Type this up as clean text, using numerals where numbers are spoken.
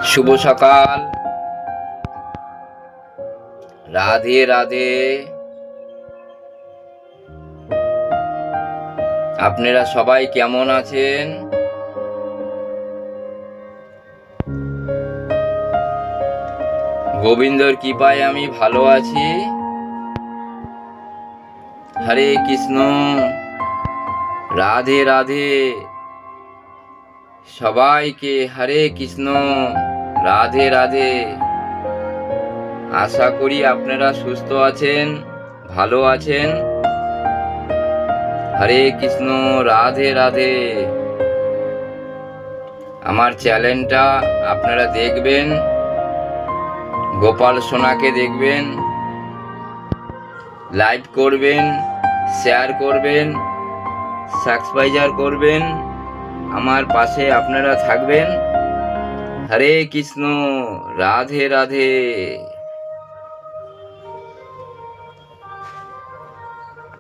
শুভ সকাল। রাধে রাধে। আপনারা সবাই কেমন আছেন? গোবিন্দর কৃপায় আমি ভালো আছি। হরে কৃষ্ণ, রাধে রাধে। সবাইকে হরে কৃষ্ণ, রাধে রাধে। আশা করি আপনারা সুস্থ আছেন, ভালো আছেন। হরে কৃষ্ণ, রাধে রাধে। আমার চ্যানেলটা আপনারা দেখবেন, গোপাল সোনাকে দেখবেন, লাইক করবেন, শেয়ার করবেন, সাবস্ক্রাইব করবেন, আমার পাশে আপনারা থাকবেন। হরে কৃষ্ণ, রাধে রাধে।